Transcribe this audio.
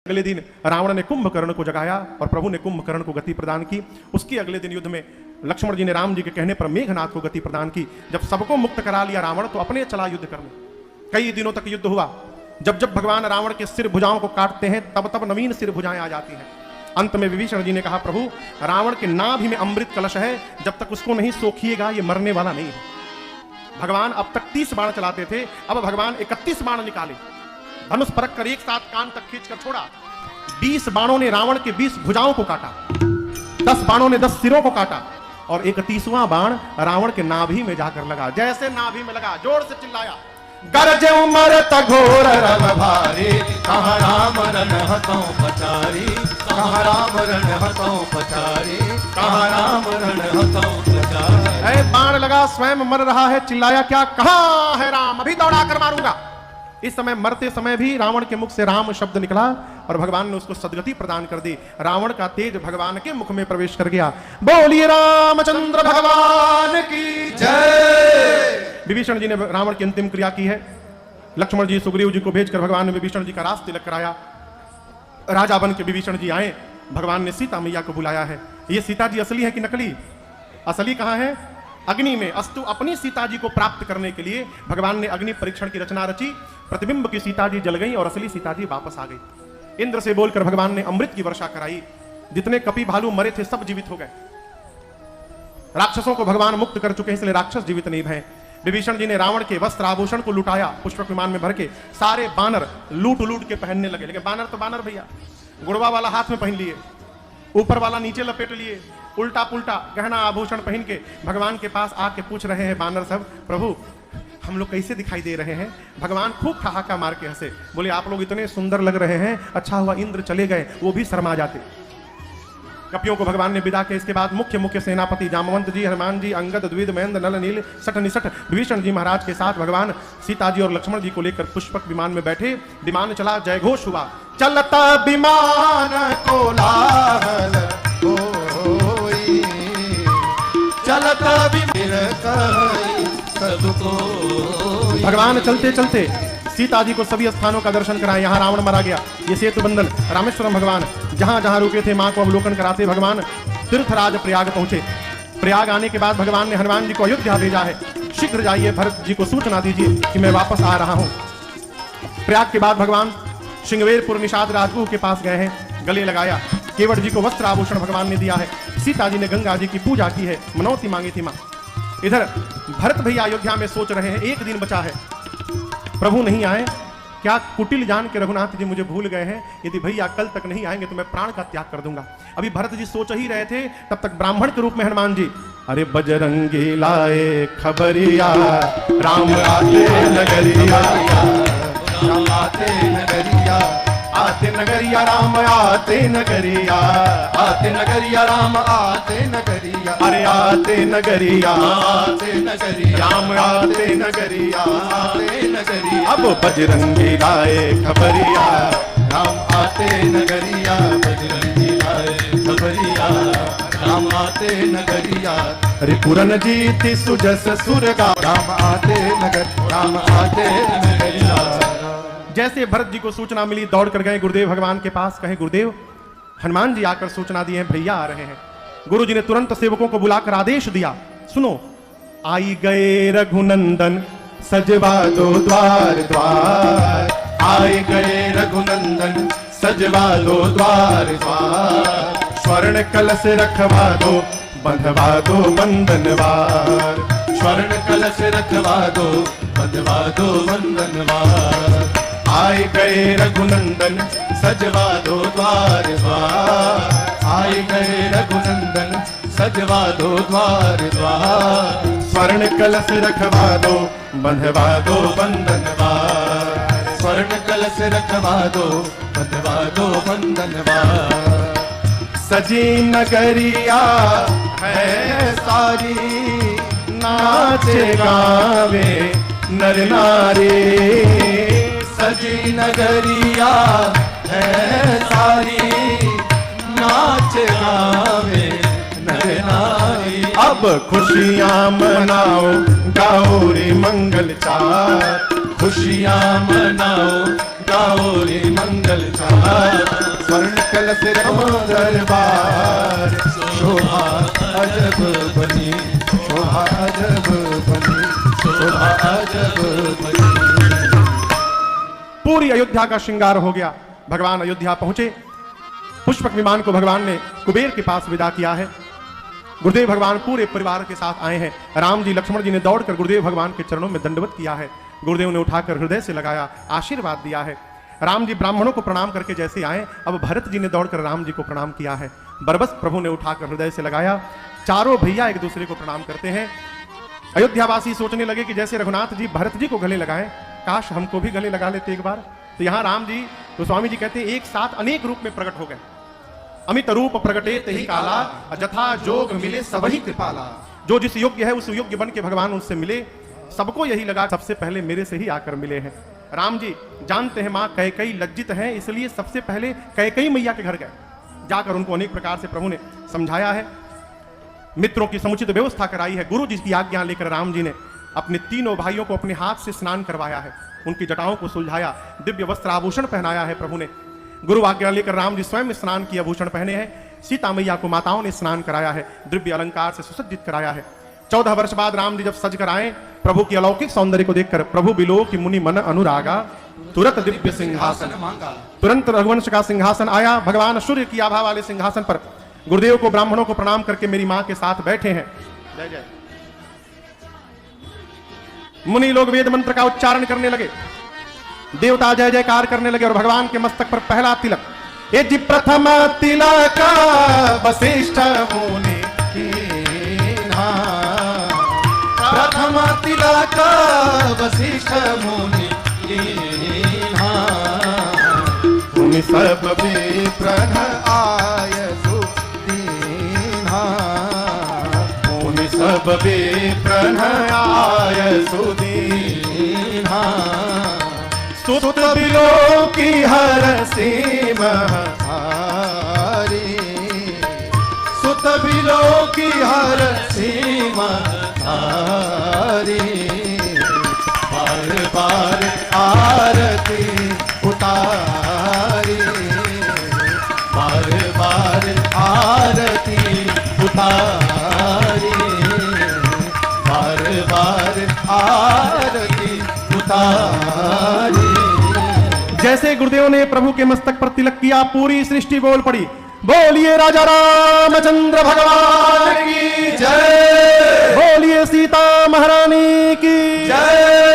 अगले दिन रावण ने कुंभकर्ण को जगाया और प्रभु ने कुंभकर्ण को गति प्रदान की। उसके अगले दिन युद्ध में लक्ष्मण जी ने राम जी के कहने पर मेघनाथ को गति प्रदान की। जब सबको मुक्त करा लिया रावण तो अपने चला युद्ध करने। कई दिनों तक युद्ध हुआ। जब जब भगवान रावण के सिर भुजाओं को काटते हैं तब तब नवीन सिर भुजाएं आ जाती हैं। अंत में विभीषण जी ने कहा, प्रभु रावण के नाभि में अमृत कलश है, जब तक उसको नहीं सोखिएगा ये मरने वाला नहीं है। भगवान अब तक 30 बाण चलाते थे, अब भगवान 31 बाण निकाले, धनुष परख कर एक साथ कान तक खींचकर छोड़ा। 20 बाणों ने रावण के 20 भुजाओं को काटा, 10 बाणों ने 10 सिरों को काटा और 31वां बाण रावण के नाभि में जाकर लगा। जैसे नाभि में लगा जोर से चिल्लाया, गरजे मरत घोर रव भारी, कहाँ राम रण हतों पचारी, कहाँ राम रण हतों पचारी, कहाँ राम रण हतों पचारी। बाण लगा, स्वयं मर रहा है, चिल्लाया क्या, कहाँ है राम, अभी दौड़ा कर मारूंगा। इस समय मरते समय भी रावण के मुख से राम शब्द निकला और भगवान ने उसको सद्गति प्रदान कर दी। रावण का तेज भगवान के मुख में प्रवेश कर गया। बोलिए रामचंद्र भगवान की जय। विभीषण जी ने रावण की अंतिम क्रिया की है। लक्ष्मण जी सुग्रीव जी को भेजकर भगवान ने विभीषण जी का राज तिलक कराया। राजा बन के विभीषण जी आए। भगवान ने सीता मैया को बुलाया है। ये सीता जी असली है कि नकली? असली कहां है? अग्नि में। अस्तु अपनी सीता जी को प्राप्त करने के लिए भगवान ने अग्नि परीक्षण की रचना रची। प्रतिबिंब की सीता जी जल गई और असली सीता जी वापस आ गई। इंद्र से बोलकर भगवान ने अमृत की वर्षा कराई। जितने कपि भालू मरे थे सब जीवित हो गए। राक्षसों को भगवान मुक्त कर चुके हैं, इसलिए राक्षस जीवित नहीं भय। विभीषण जी ने रावण के वस्त्र आभूषण को लुटाया। पुष्पक विमान में भर के सारे बानर लूट लूट के पहनने लगे। लेकिन बानर तो बानर भैया, गुड़वा वाला हाथ में पहन लिए, ऊपर वाला नीचे लपेट लिए, उल्टा पुल्टा गहना आभूषण पहन के भगवान के पास आके पूछ रहे हैं बानर सब, प्रभु हम लोग कैसे दिखाई दे रहे हैं? भगवान खूब ठहाका मार के हंसे, बोले आप लोग इतने सुंदर लग रहे हैं, अच्छा हुआ इंद्र चले गए, वो भी शर्मा जाते। कपियों को भगवान ने विदा के इसके बाद मुख्य सेनापति जामवंत जी, हनुमान जी, अंगद, द्विविद, महेंद्र, नल, नील, सठ निसठ विभीषण जी महाराज के साथ भगवान सीता जी और लक्ष्मण जी को लेकर पुष्पक विमान में बैठे। विमान चला, जय घोष हुआ, चलता विमान कोलाहल होई, चलता भगवान चलते चलते सीता जी को सभी स्थानों का दर्शन कराए। यहाँ रावण मारा गया, ये सेतु बंधन रामेश्वरम। भगवान जहां जहां रुके थे मां को अवलोकन कराते भगवान तीर्थराज प्रयाग पहुंचे। प्रयाग आने के बाद भगवान ने हनुमान जी को अयोध्या भेजा है, शीघ्र जाइए भरत जी को सूचना दीजिए कि मैं वापस आ रहा हूं। प्रयाग के बाद भगवान श्रृंगवेरपुर निषाद राजगुह के पास गए हैं, गले लगाया। केवट जी को वस्त्र आभूषण भगवान ने दिया है। सीता जी ने गंगा जी की पूजा की है, मनौती मांगी थी मां। इधर भरत भैया अयोध्या में सोच रहे हैं, एक दिन बचा है, प्रभु नहीं आए, क्या कुटिल जान के रघुनाथ जी मुझे भूल गए हैं, यदि भैया कल तक नहीं आएंगे तो मैं प्राण का त्याग कर दूंगा। अभी भरत जी सोच ही रहे थे, तब तक ब्राह्मण के रूप में हनुमान जी, अरे बजरंगी लाए खबरिया, राम आते नगरिया, राम आते नगरिया, आते नगरिया राम आते नगरिया, आते नगरिया राम आते नगरिया, अरे आते नगरिया, आते नगरिया राम आते नगरिया, आते नगरिया। अब बजरंगी लाए खबरिया, राम आते नगरिया, बजरंगी लाए खबरिया, राम आते नगरिया। अरे पूरन जीति सुजस सुर का, राम आते नगर, राम आते नगरिया। जैसे भरत जी को सूचना मिली दौड़ कर गए गुरुदेव भगवान के पास, कहे गुरुदेव हनुमान जी आकर सूचना दिए हैं, भैया आ रहे हैं। गुरु जी ने तुरंत सेवकों को बुलाकर आदेश दिया, सुनो, आई गए रघुनंदन सजवा दो द्वार द्वार, आए गए रघुनंदन सजवा दो द्वार द्वार, स्वर्ण कलश रखवा दो बंधवा दो बंधनवार, स्वर्ण कलश रखवा दो बंधवा दो बंधनवार। आए गए रघुनंदन सजवा दो द्वार द्वार, आए गए रघुनंदन सजवा दो द्वार द्वार, स्वर्ण कलश रखवा दो बंधवा दो बंधनवार, स्वर्ण कलश रखवा दो बंधवा दो बंधनवार। सजी नगरिया है सारी, नाचे गावे नर नारी, सजी नगरिया है सारी, नाच गावे नर नारी। अब खुशियां मनाओ गाओ रे मंगल चार, खुशियां मनाओ गाओ रे मंगल चार, रम दरबार शोभा अजब बनी, शोभा अजब बनी, शोभा अजब बनी। पूरी अयोध्या का श्रृंगार हो गया। भगवान अयोध्या पहुंचे। पुष्पक विमान को भगवान ने कुबेर के पास विदा किया है। गुरुदेव भगवान पूरे परिवार के साथ आए हैं। राम जी लक्ष्मण जी ने दौड़कर गुरुदेव भगवान के चरणों में दंडवत किया है। गुरुदेव ने उठाकर हृदय से लगाया, आशीर्वाद दिया है। राम जी ब्राह्मणों को प्रणाम करके जैसे आए, अब भरत जी ने दौड़कर राम जी को प्रणाम किया है। बरबस प्रभु ने उठाकर हृदय से लगाया। चारों भैया एक दूसरे को प्रणाम करते हैं। अयोध्यावासी सोचने लगे कि जैसे रघुनाथ जी भरत जी को गले लगाएं, काश हमको भी गले लगा लेते एक बार। तो यहाँ राम जी, तो स्वामी जी कहते हैं, एक साथ अनेक रूप में प्रकट हो गए। अमित रूप प्रकटे तहि काला, जथा जोग मिले सबही कृपाला। जो जिस योग्य है उस योग्य बन के भगवान उनसे मिले। सबको यही लगा सबसे पहले मेरे से ही आकर मिले हैं। राम जी जानते हैं माँ कैकेयी लज्जित हैं, इसलिए सबसे पहले कैकेयी मैया के घर गए। जाकर उनको अनेक प्रकार से प्रभु ने समझाया है, मित्रों की समुचित व्यवस्था कराई है। गुरु जी की आज्ञा लेकर राम जी ने अपने तीनों भाइयों को अपने हाथ से स्नान करवाया है, उनकी जटाओं को सुलझाया, दिव्य वस्त्र आभूषण पहनाया है प्रभु ने। गुरु आज्ञा लेकर राम जी स्वयं स्नान की आभूषण पहने हैं। सीता मैया को माताओं ने स्नान कराया है, दिव्य अलंकार से सुसज्जित कराया है। 14 वर्ष बाद राम जी जब सज कर आए, प्रभु की अलौकिक सौंदर्य को देखकर प्रभु बिलो की मुनि मन अनुरागा, तुरंत दिव्य सिंहासन मांगा। तुरंत रघुवंश का सिंहासन आया। भगवान सूर्य की आभा वाले सिंहासन पर गुरुदेव को ब्राह्मणों को प्रणाम करके मेरी मां के साथ बैठे हैं। जय जय। मुनि लोग वेद मंत्र का उच्चारण करने लगे, देवता जय जयकार करने लगे और भगवान के मस्तक पर पहला तिलक, ये जी प्रथम तिलक वशिष्ठ मुनि कीन्हा, प्रथम तिलक वशिष्ठ मुनि कीन्हा, मुनि सब विप्रन आय सुदीन्हा, मुनि सब विप्रन आय सुदीन्हा, सुत बिलो की हर सीम हारी, सुत बिलो की हर सीम हारी, बार बार आरती उतारी, बार बार आरती उतारी, बार बार आरती उतारी। जैसे गुरुदेव ने प्रभु के मस्तक पर तिलक किया, पूरी सृष्टि बोल पड़ी, बोलिए राजा रामचंद्र भगवान की जय, बोलिए सीता महारानी की जय।